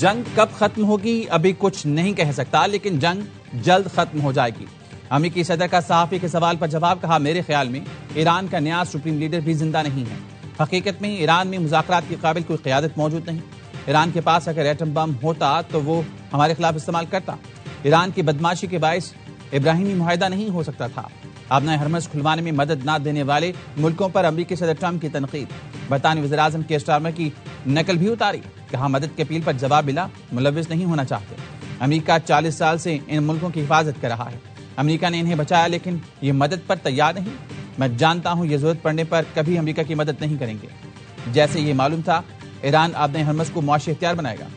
جنگ کب ختم ہوگی ابھی کچھ نہیں کہہ سکتا، لیکن جنگ جلد ختم ہو جائے گی۔ امریکی صدر کا صحافی کے سوال پر جواب، کہا میرے خیال میں ایران کا نیا سپریم لیڈر بھی زندہ نہیں ہے۔ حقیقت میں ایران میں مذاکرات کے قابل کوئی قیادت موجود نہیں۔ ایران کے پاس اگر ایٹم بم ہوتا تو وہ ہمارے خلاف استعمال کرتا۔ ایران کی بدماشی کے باعث ابراہیمی معاہدہ نہیں ہو سکتا تھا۔ آبنائے ہرمز کھلوانے میں مدد نہ دینے والے ملکوں پر امریکی صدر ٹرمپ کی تنقید۔ برطانوی وزیر اعظم کیئر سٹارمر کی نقل بھی اتاری، کہا مدد کے اپیل پر جواب ملا، ملوث نہیں ہونا چاہتے۔ امریکہ 40 سال سے ان ملکوں کی حفاظت کر رہا ہے۔ امریکہ نے انہیں بچایا، لیکن یہ مدد پر تیار نہیں۔ میں جانتا ہوں یہ ضرورت پڑنے پر کبھی امریکہ کی مدد نہیں کریں گے۔ جیسے یہ معلوم تھا، ایران آبنائے ہرمز کو معاشی اختیار بنائے گا۔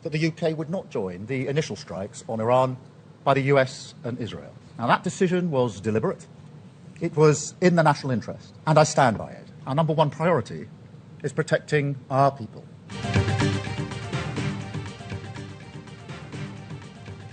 That the UK would not join the initial strikes on Iran by the US and Israel. Now that decision was deliberate. It was in the national interest, and I stand by it. Our number one priority is protecting our people.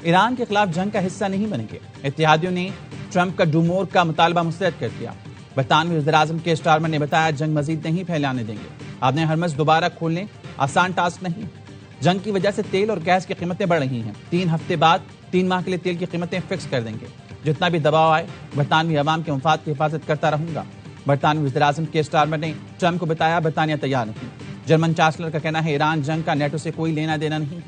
Iran کے خلاف جنگ کا حصہ نہیں بنیں گے۔ اتحادیوں نے Trump کا ڈومور کا مطالبہ مسترد کر دیا۔ برطانوی وزیر اعظم کیئر سٹارمر نے بتایا جنگ مزید نہیں پھیلانے دیں گے۔ آبنائے ہرمز دوبارہ کھولنے آسان ٹاسک نہیں۔ جنگ کی وجہ سے تیل اور گیس کی قیمتیں بڑھ رہی ہیں۔ 3 ہفتے بعد 3 ماہ کے لیے تیل کی قیمتیں فکس کر دیں گے۔ جتنا بھی دباؤ آئے، برطانوی عوام کے مفاد کی حفاظت کرتا رہوں گا۔ برطانوی وزیر اعظم کیئر سٹارمر نے ٹرمپ کو بتایا برطانیہ تیار نہیں۔ جرمن چانسلر کا کہنا ہے ایران جنگ کا نیٹو سے کوئی لینا دینا نہیں۔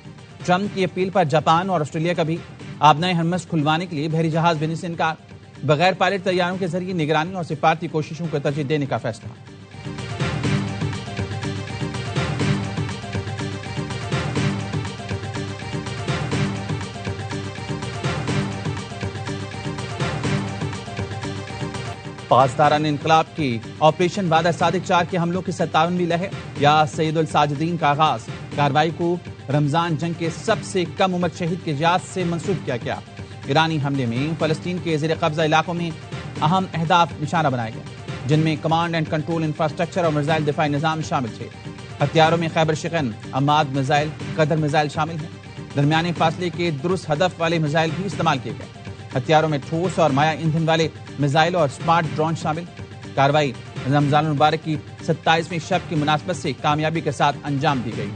ٹرمپ کی اپیل پر جاپان اور آسٹریلیا کا بھی آبنائے ہرمز کھلوانے کے لیے بحری جہاز بھیجنے سے انکار۔ بغیر پائلٹ طیاروں کے ذریعے نگرانی اور سفارتی کوششوں کو ترجیح دینے کا فیصلہ۔ پاسداران انقلاب کی آپریشن وعدہ صادق 4 کے حملوں کی 57ویں لہر یا سید الساجدین کا آغاز۔ کارروائی کو رمضان جنگ کے سب سے کم عمر شہید کے جہاز سے منسوب کیا گیا۔ ایرانی حملے میں فلسطین کے زیر قبضہ علاقوں میں اہم اہداف نشانہ بنائے گئے، جن میں کمانڈ اینڈ کنٹرول انفراسٹرکچر اور میزائل دفاعی نظام شامل تھے۔ ہتھیاروں میں خیبر شکن، عماد میزائل، قدر میزائل شامل ہیں۔ درمیانے فاصلے کے درست ہدف والے میزائل بھی استعمال کیے گئے۔ ہتھیاروں میں ٹھوس اور مایع ایندھن والے میزائل اور سمارٹ ڈرون شامل۔ کارروائی رمضان المبارک کی 27ویں شب کی مناسبت سے کامیابی کے ساتھ انجام دی گئی۔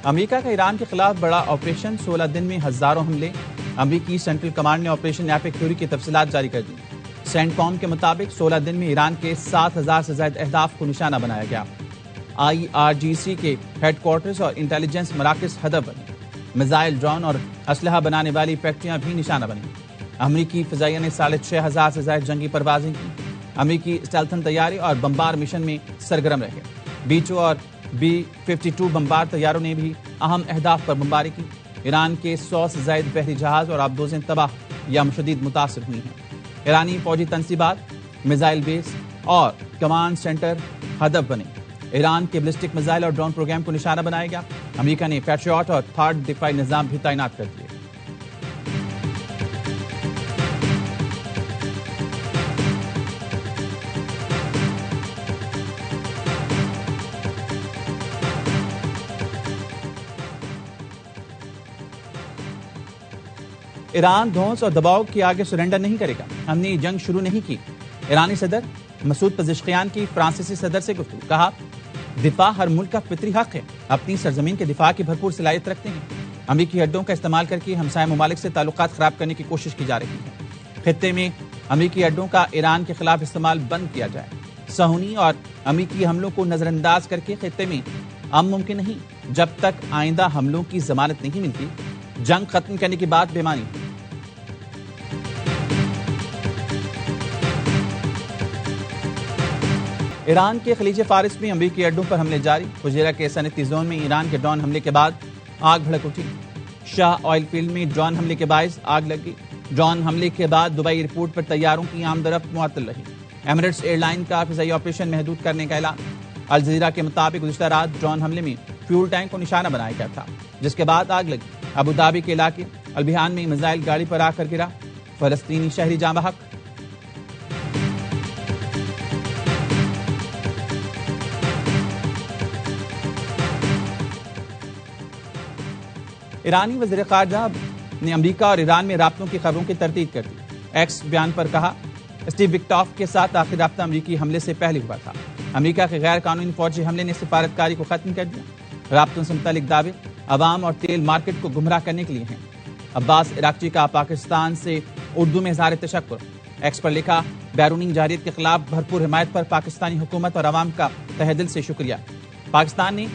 امریکہ کا ایران کے خلاف بڑا آپریشن، 16 دن میں ہزاروں حملے۔ امریکی سینٹرل کمانڈ نے آپریشن ایپک فیوری کی تفصیلات جاری کر دی۔ سینٹ کام کے مطابق 16 دن میں ایران کے 7000 سے زائد اہداف کو نشانہ بنایا گیا۔ IRGC کے ہیڈ کوارٹرز اور انٹیلیجنس مراکز ہدف بنے۔ میزائل، ڈرون اور اسلحہ بنانے والی فیکٹریاں بھی نشانہ بنیں۔ امریکی فضائیہ نے 6500 سے زائد جنگی پروازیں کی۔ امریکی اسٹیلتھن طیارے اور بمبار مشن میں سرگرم رہے۔ B-2 اور B-52 بمبار طیاروں نے بھی اہم اہداف پر بمباری کی۔ ایران کے 100 سے زائد بحری جہاز اور آبدوزیں تباہ یا شدید متاثر ہوئی ہیں۔ ایرانی فوجی تنصیبات، میزائل بیس اور کمانڈ سینٹر ہدف بنے۔ ایران کے بیلسٹک میزائل اور ڈرون پروگرام کو نشانہ بنایا گیا۔ امریکہ نے پیٹریاٹ اور تھارڈ دفاعی نظام بھی تعینات کر دیے۔ ایران دھونس اور دباؤ کے آگے سرنڈر نہیں کرے گا۔ ہم نے جنگ شروع نہیں کی۔ ایرانی صدر مسعود پزشکیان کی فرانسیسی صدر سے گفتگو، کہا دفاع ہر ملک کا فطری حق ہے، اپنی سرزمین کے دفاع کی بھرپور صلاحیت رکھتے ہیں۔ امریکی اڈوں کا استعمال کر کے ہمسائے ممالک سے تعلقات خراب کرنے کی کوشش کی جا رہی ہے۔ خطے میں امریکی اڈوں کا ایران کے خلاف استعمال بند کیا جائے۔ صہیونی اور امریکی حملوں کو نظر انداز کر کے خطے میں امن ممکن نہیں۔ جب تک آئندہ حملوں کی ضمانت نہیں ملتی، جنگ ختم کرنے کی بات بے معنی ہے۔ ایران کے خلیج فارس میں امریکی اڈوں پر حملے جاری۔ فجیرہ کے صنعتی زون میں ایران کے ڈرون حملے کے بعد آگ بھڑک اٹھی۔ شاہ آئل فیلڈ میں ڈرون حملے کے باعث آگ لگ گئی۔ ڈرون حملے کے بعد دبئی ایئرپورٹ پر طیاروں کی آمد و رفت معطل رہی۔ ایمریٹس ایئر لائن کا فضائی آپریشن محدود کرنے کا اعلان۔ الجزیرہ کے مطابق گزشتہ رات ڈرون حملے میں فیول ٹینک کو نشانہ بنایا گیا تھا، جس کے بعد آگ لگی۔ ابوظہبی کے علاقے البیان میں میزائل گاڑی پر آ کر گرا۔ فلسطینی شہری جاں بحق۔ ایرانی وزیر خارجہ نے امریکہ اور ایران میں رابطوں کی خبروں کی تردید کر دی. ایکس بیان پر کہا اسٹیو وکٹاف کے ساتھ آخری رابطہ امریکی حملے سے پہلے ہوا تھا. امریکہ کے غیر قانونی فوجی حملے نے سفارتکاری کو ختم کر دیا. رابطوں سے متعلق دعوے عوام اور تیل مارکیٹ کو گمراہ کرنے کے لیے ہیں. عباس عراقچی کا پاکستان سے اردو میں اظہار تشکر. ایکس پر لکھا بیرونی جارحیت کے خلاف بھرپور حمایت پر پاکستانی حکومت اور عوام کا تہہ دل سے شکریہ. پاکستان نے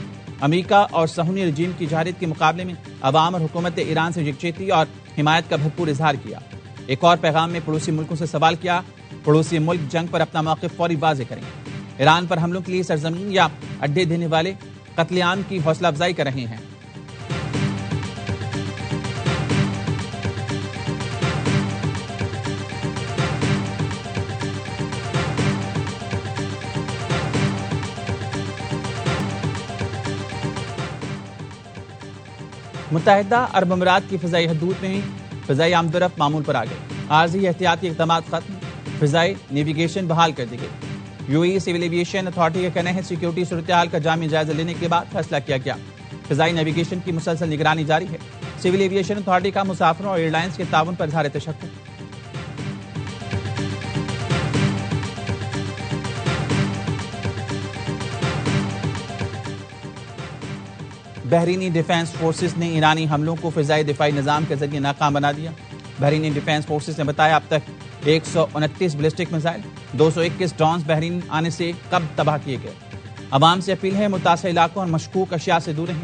امریکہ اور صہیونی رجیم کی جارحیت کے مقابلے میں عوام اور حکومت ایران سے یکجہتی اور حمایت کا بھرپور اظہار کیا. ایک اور پیغام میں پڑوسی ملکوں سے سوال کیا پڑوسی ملک جنگ پر اپنا موقف فوری واضح کریں. ایران پر حملوں کے لیے سرزمین یا اڈے دینے والے قتل عام کی حوصلہ افزائی کر رہے ہیں. متحدہ عرب امارات کی فضائی حدود میں فضائی آمد و رفت معمول پر آ گئی. عارضی احتیاطی اقدامات ختم. فضائی نیویگیشن بحال کر دی گئی. U A civil aviation authority کا کہنا ہے سیکیورٹی صورتحال کا جامع جائزہ لینے کے بعد فیصلہ کیا گیا. فضائی نیویگیشن کی مسلسل نگرانی جاری ہے. سول ایویشن اتھارٹی کا مسافروں اور ایئر لائنز کے تعاون پر اظہار تشکر. بحرینی ڈیفنس فورسز نے ایرانی حملوں کو فضائی دفاعی نظام کے ذریعے ناکام بنا دیا. بحرینی ڈیفنس فورسز نے بتایا اب تک 129 بیلسٹک میزائل 221 ڈرونز بحرین آنے سے قبل تباہ کیے گئے. عوام سے اپیل ہے متاثرہ علاقوں اور مشکوک اشیاء سے دور رہیں.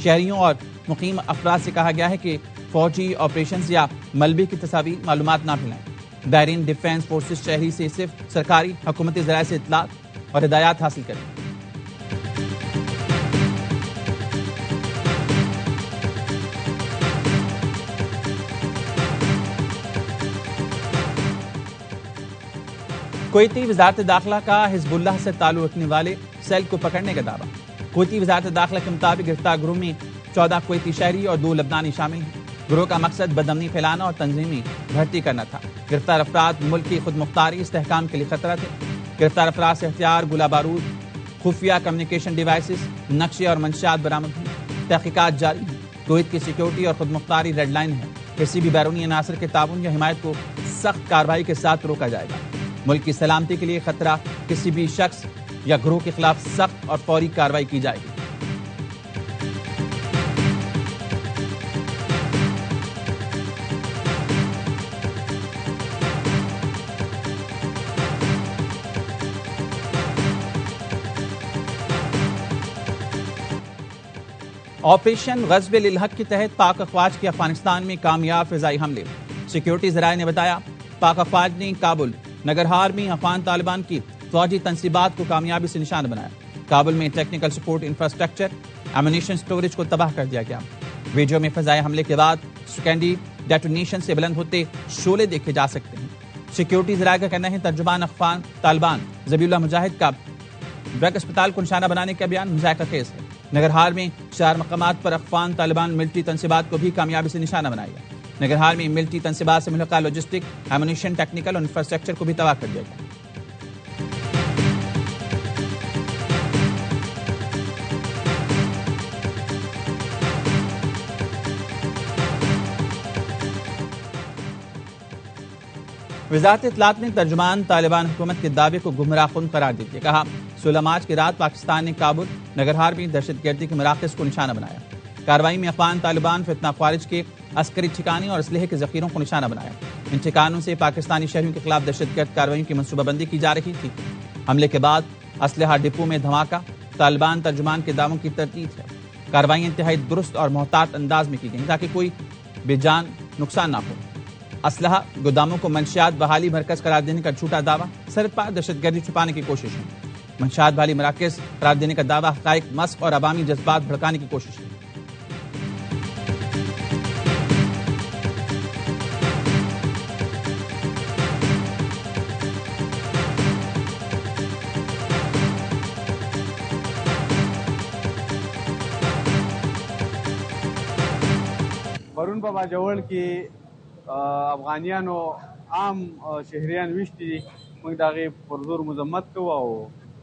شہریوں اور مقیم افراد سے کہا گیا ہے کہ فوجی آپریشنز یا ملبے کی تصاویر معلومات نہ پھیلائیں. بحرین ڈیفنس فورسز شہری سے صرف سرکاری حکومتی ذرائع سے اطلاعات اور ہدایات حاصل کریں. کویتی وزارت داخلہ کا حزب اللہ سے تعلق رکھنے والے سیل کو پکڑنے کا دعویٰ. کویتی وزارت داخلہ کے مطابق گرفتار گروہ میں 14 کویتی شہری اور 2 لبنانی شامل ہیں. گروہ کا مقصد بدامنی پھیلانا اور تنظیمی بھرتی کرنا تھا. گرفتار افراد ملک کی خود مختاری استحکام کے لیے خطرہ تھے. گرفتار افراد سے ہتھیار گولہ بارود خفیہ کمیونیکیشن ڈیوائسز نقشے اور منشیات برآمد ہوئی. تحقیقات جاری ہیں. کویت کی سیکیورٹی اور خود مختاری ریڈ لائن ہے. کسی بھی بیرونی عناصر کے تعاون یا حمایت کو سخت کارروائی کے ساتھ روکا جائے گا. ملک کی سلامتی کے لیے خطرہ کسی بھی شخص یا گروہ کے خلاف سخت اور فوری کارروائی کی جائے گی. آپریشن غزب للحق کے تحت پاک افواج کے افغانستان میں کامیاب فضائی حملے. سیکیورٹی ذرائع نے بتایا پاک افواج نے کابل نگرہار میں افغان طالبان کی فوجی تنصیبات کو کامیابی سے نشانہ بنایا. کابل میں technical support infrastructure ammunition storage کو تباہ کر دیا گیا. ویڈیو میں فضائی حملے کے بعد سیکنڈری ڈیٹونیشن سے بلند ہوتے شعلے دیکھے جا سکتے ہیں. سیکیورٹی ذرائع کا کہنا ہے ترجمان افغان طالبان ذبیح اللہ مجاہد کا ڈرگ اسپتال کو نشانہ بنانے کا بیان مذائقہ خیز ہے. نگرہار میں 4 مقامات پر افغان طالبان ملٹری تنصیبات کو بھی کامیابی سے نشانہ بنایا گیا. نگرہار میں ملٹری تنصیبات سے ملحقہ لاجسٹک ایمونیشن ٹیکنیکل اور انفراسٹرکچر کو بھی تباہ کر دیا گیا. وزارت اطلاعات نے ترجمان طالبان حکومت کے دعوے کو گمراہ کن قرار دے دیا. کہا 16 مارچ کی رات پاکستان نے کابل نگرہار میں دہشت گردی کے مراکز کو نشانہ بنایا. کارروائی میں افغان طالبان فتنہ خوارج کے عسکری ٹھکانے اور اسلحے کے ذخیروں کو نشانہ بنایا. ان ٹھکانوں سے پاکستانی شہریوں کے خلاف دہشت گرد کارروائیوں کی منصوبہ بندی کی جا رہی تھی. حملے کے بعد اسلحہ ڈپو میں دھماکہ طالبان ترجمان کے دعووں کی تردید ہے. کارروائیاں انتہائی درست اور محتاط انداز میں کی گئیں تاکہ کوئی بے جان نقصان نہ ہو. اسلحہ گوداموں کو منشیات بحالی مرکز قرار دینے کا جھوٹا دعویٰ سرحد پار دہشت گردی چھپانے کی کوشش ہے. منشیات بحالی مراکز قرار دینے کا دعویٰ حقائق مسخ اور عوامی جذبات بھڑکانے کی کوشش ہے. پرون په باجوړ کې افغانیانو عام شهریان وشتي موږ د هغې پر زور مذمت کوو او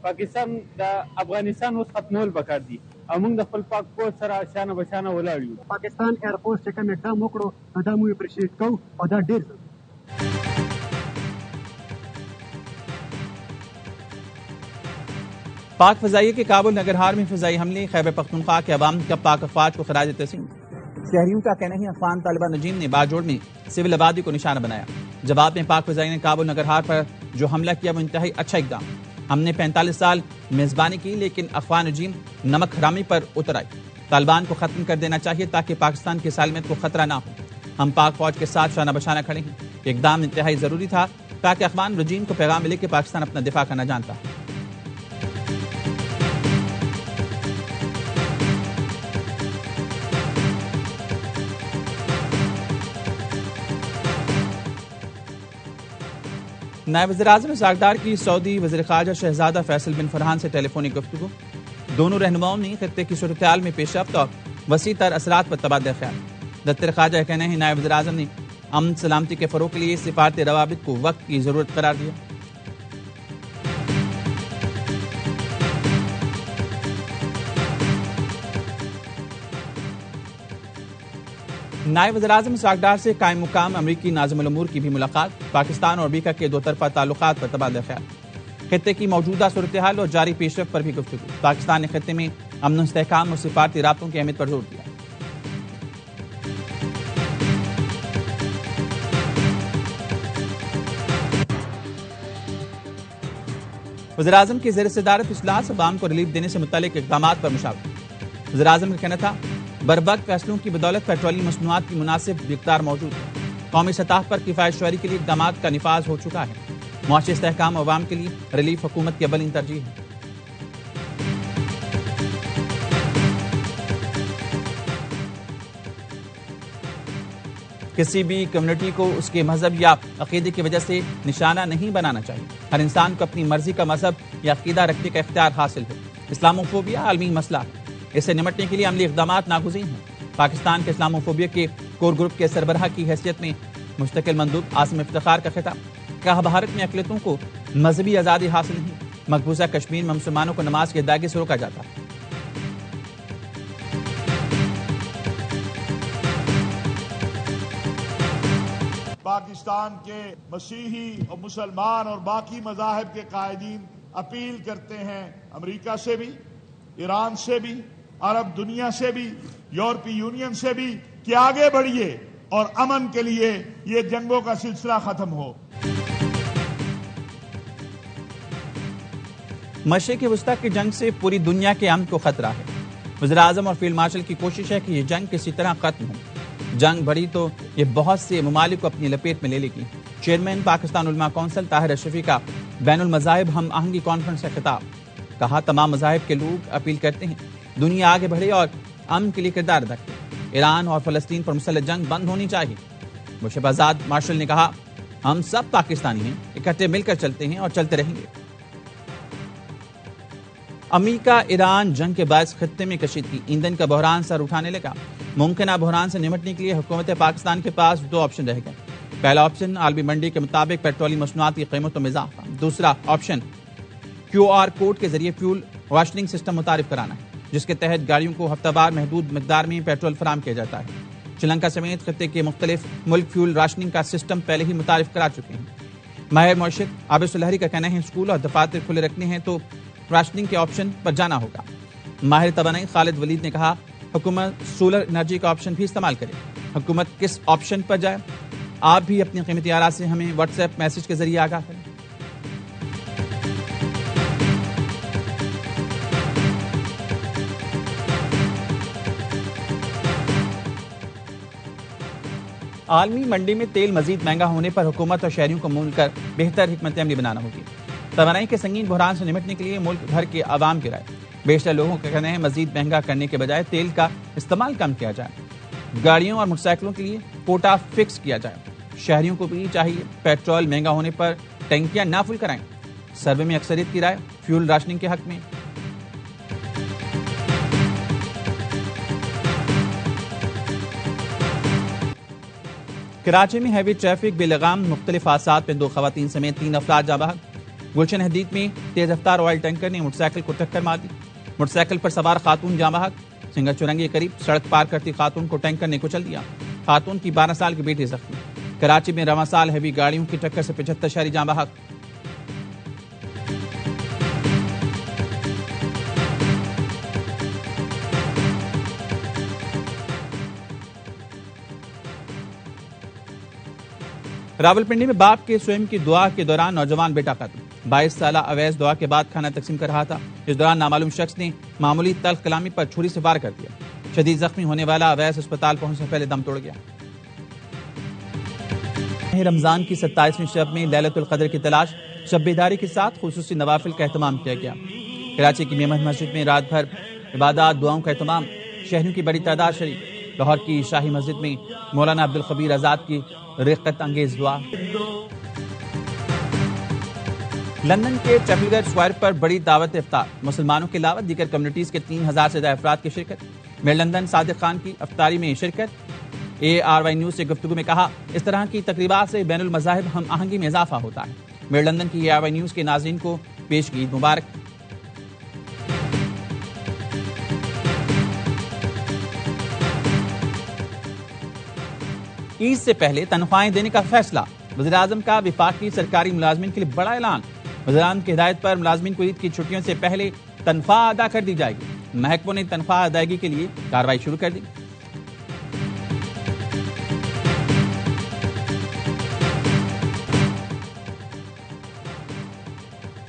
پاکستان د افغانستان اوس ختمول پکار دي. موږ د خپل پاک فوج سره شانه بشانه ولاړ یو. پاکستان ایرفورس چې کوم اقدام وکړو دا موږ اپریشیټ کوو او دا ډېر ښه. پاک فضائیہ کے کابل نگرہار میں فضائی حملے، خیبر پختونخوا کے عوام کا پاک افواج کو خراج تحسین. شہریوں کا کہنا ہے افغان طالبان رجیم نے باجوڑ میں سول آبادی کو نشانہ بنایا. جواب میں پاک فضائیہ نے کابل نگرہار پر جو حملہ کیا وہ انتہائی اچھا اقدام. ہم نے 45 سال میزبانی کی لیکن افغان رجیم نمک حرامی پر اتر آئی. طالبان کو ختم کر دینا چاہیے تاکہ پاکستان کی سالمیت کو خطرہ نہ ہو. ہم پاک فوج کے ساتھ شانہ بشانہ کھڑے ہیں. یہ اقدام انتہائی ضروری تھا تاکہ افغان رجیم کو پیغام ملے کہ پاکستان اپنا دفاع کرنا جانتا ہے. نائب وزیر اعظم اسحاق ڈار کی سعودی وزیر خارجہ شہزادہ فیصل بن فرحان سے ٹیلی فونک گفتگو. دونوں رہنماؤں نے خطے کی صورتحال میں پیش رفت اور وسیع تر اثرات پر تبادلہ خیال. دفتر خارجہ کا کہنا ہے نائب وزیر اعظم نے امن سلامتی کے فروغ کے لیے سفارتی روابط کو وقت کی ضرورت قرار دیا. نائب وزیر اعظم اسحاق ڈار سے قائم مقام امریکی ناظم الامور کی بھی ملاقات. پاکستان اور امریکہ کے دو طرفہ تعلقات پر تبادلہ خیال. خطے کی موجودہ صورتحال اور جاری پیش رفت پر بھی گفتگو. پاکستان نے خطے میں امن و استحکام اور سفارتی رابطوں کی اہمیت پر زور دیا. وزیر اعظم کی زیر صدارت اجلاس عوام کو ریلیف دینے سے متعلق اقدامات پر مشاورت. وزیر اعظم کا کہنا تھا بربک فیصلوں کی بدولت پیٹرولیم مصنوعات کی مناسب مقدار موجود ہے. قومی سطح پر کفایت شعاری کے لیے اقدامات کا نفاذ ہو چکا ہے. معاشی استحکام عوام کے لیے ریلیف حکومت کی اولین ترجیح ہے. کسی بھی کمیونٹی کو اس کے مذہب یا عقیدے کی وجہ سے نشانہ نہیں بنانا چاہیے. ہر انسان کو اپنی مرضی کا مذہب یا عقیدہ رکھنے کا اختیار حاصل ہے. اسلاموفوبیا عالمی مسئلہ ہے. اس سے نمٹنے کے لیے عملی اقدامات ناگزیر ہیں. پاکستان کے اسلاموفوبیا کے کور گروپ کے سربراہ کی حیثیت میں مستقل مندوب عاصم افتخار کا خطاب. کہا بھارت میں اقلیتوں کو مذہبی آزادی حاصل نہیں. مقبوضہ کشمیر میں مسلمانوں کو نماز کی ادائیگی سے روکا جاتا ہے. پاکستان کے مسیحی اور مسلمان اور باقی مذاہب کے قائدین اپیل کرتے ہیں امریکہ سے بھی، ایران سے بھی، عرب دنیا سے بھی، یورپی یونین سے بھی کہ آگے بڑھیے اور امن کے لیے یہ جنگوں کا سلسلہ ختم ہو. مشرق وسطی کی جنگ سے پوری دنیا کے امن کو خطرہ ہے. وزیر اعظم اور فیلڈ مارشل کی کوشش ہے کہ یہ جنگ کسی طرح ختم ہو. جنگ بڑھی تو یہ بہت سے ممالک کو اپنی لپیٹ میں لے لے گی. چیئرمین پاکستان علماء کونسل طاہر اشرفی کا بین المذاہب ہم آہنگی کانفرنس سے خطاب. کہا تمام مذاہب کے لوگ اپیل کرتے ہیں دنیا آگے بڑھے اور امن کے لیے کردار ادا کرے. ایران اور فلسطین پر مسلح جنگ بند ہونی چاہیے. مشرف آزاد مارشل نے کہا ہم سب پاکستانی ہیں، اکٹھے مل کر چلتے ہیں اور چلتے رہیں گے. امریکہ ایران جنگ کے باعث خطے میں کشیدگی، ایندھن کا بحران سر اٹھانے لگا. ممکنہ بحران سے نمٹنے کے لیے حکومت پاکستان کے پاس دو آپشن رہ گئے. پہلا آپشن عالمی منڈی کے مطابق پیٹرولیم مصنوعات کی قیمتوں میں اضافہ. دوسرا آپشن QR کوڈ کے ذریعے فیول راشننگ سسٹم متعارف کرانا ہے، جس کے تحت گاڑیوں کو ہفتہ وار محدود مقدار میں پیٹرول فراہم کیا جاتا ہے. سری لنکا سمیت خطے کے مختلف ملک فیول راشننگ کا سسٹم پہلے ہی متعارف کرا چکے ہیں. ماہر معیشت عابد سلہری کا کہنا ہے اسکول اور دفاتر کھلے رکھنے ہیں تو راشننگ کے آپشن پر جانا ہوگا. ماہر توانائی خالد ولید نے کہا حکومت سولر انرجی کا آپشن بھی استعمال کرے. حکومت کس آپشن پر جائے آپ بھی اپنی قیمتی آراء سے ہمیں واٹس ایپ میسج کے ذریعے آگاہ کریں. عالمی منڈی میں تیل مزید مہنگا ہونے پر حکومت اور شہریوں کو مل کر بہتر حکمت عملی بنانا ہوگی. توانائی کے سنگین بحران سے نمٹنے کے لیے ملک بھر کے عوام کی رائے. بیشتر لوگوں کا کہنا ہے مزید مہنگا کرنے کے بجائے تیل کا استعمال کم کیا جائے. گاڑیوں اور موٹر سائیکلوں کے لیے کوٹا فکس کیا جائے. شہریوں کو بھی چاہیے پیٹرول مہنگا ہونے پر ٹینکیاں نہ فل کرائیں. سروے میں اکثریت کی رائے فیول راشننگ کے حق میں. کراچی میں ہیوی ٹریفک بے لگام مختلف حادثات میں 2 خواتین سمیت 3 افراد جاں بحق. گلشن حدید میں تیز رفتار آئل ٹینکر نے موٹر سائیکل کو ٹکر مار دی. موٹر سائیکل پر سوار خاتون جاں بحق، سنگر چورنگی کے قریب سڑک پار کرتی خاتون کو ٹینکر نے کچل دیا، خاتون کی 12 سال کی بیٹی زخمی۔ کراچی میں رواں سال ہیوی گاڑیوں کی ٹکر سے 75 شہری جاں بحق۔ راولپنڈی میں باپ کے سوئم کی دعا کے دوران نوجوان بیٹا قتل، 22 سالہ اویس دعا کے بعد کھانا تقسیم کر رہا تھا، اس دوران نامعلوم شخص نے معمولی تلخ کلامی پر چھری سے وار کر دیا، شدید زخمی ہونے والا اویس اسپتال پہنچنے سے پہلے دم توڑ گیا۔ رمضان کی 27ویں شب میں لیلۃ القدر کی تلاش، شب بیداری کے ساتھ خصوصی نوافل کا اہتمام کیا گیا۔ کراچی کی میمن مسجد میں رات بھر عبادات دعاؤں کا اہتمام، شہریوں کی بڑی تعداد شریک۔ لاہور کی شاہی مسجد میں مولانا عبدالخبیر آزاد کی رقت انگیز دعا۔ لندن کے ٹریفلگر اسکوائر پر بڑی دعوت افطار، مسلمانوں کے علاوہ دیگر کمیونٹیز کے 3000 سے زیادہ افراد کی شرکت۔ میئر لندن صادق خان کی افطاری میں شرکت۔ ARY نیوز سے گفتگو میں کہا، اس طرح کی تقریبات سے بین المذاہب ہم آہنگی میں اضافہ ہوتا ہے۔ میئر لندن کی ARY نیوز کے ناظرین کو پیش کی عید مبارک۔ عید سے پہلے تنخواہیں دینے کا فیصلہ، وزیراعظم کا وفاقی سرکاری ملازمین کے لیے بڑا اعلان۔ وزیراعظم کی ہدایت پر ملازمین کو عید کی چھٹیوں سے پہلے تنخواہ ادا کر دی جائے گی۔ محکموں نے تنخواہ ادائیگی کے لیے کارروائی شروع کر دی۔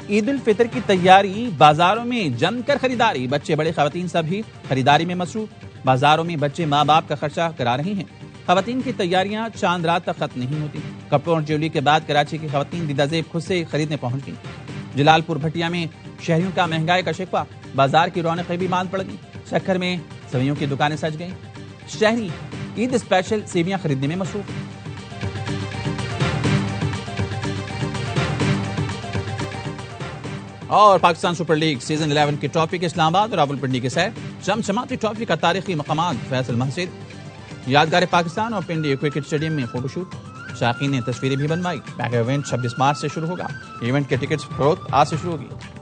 عید الفطر کی تیاری، بازاروں میں جم کر خریداری، بچے بڑے خواتین سبھی خریداری میں مصروف۔ بازاروں میں بچے ماں باپ کا خرچہ کرا رہی ہیں۔ خواتین کی تیاریاں چاند رات تک ختم نہیں ہوتی۔ کپڑوں اور جیولی کے بعد کراچی کی خواتین دیدہ زیب خود سے خریدنے پہنچ گئیں۔ جلال پور بھٹیا میں شہریوں کا مہنگائی کا شکوہ، بازار کی رونقیں بھی ماند پڑ گئیں۔ سکھر میں سوئیوں کی دکانیں سج گئیں، شہری عید اسپیشل سیویاں خریدنے میں مصروف۔ اور پاکستان سپر لیگ سیزن 11 کی ٹرافی کے اسلام آباد اور راولپنڈی کے سیر، چمچماتی ٹرافی کا تاریخی مقامات، فیصل مسجد، یادگار پاکستان اور پنڈی کرکٹ اسٹیڈیم میں فوٹو شوٹ، شائقین نے تصویریں بھی بنوائی۔ میگا ایونٹ 26 مارچ سے شروع ہوگا، ایونٹ کے ٹکٹس فروخت آج سے شروع ہوگی۔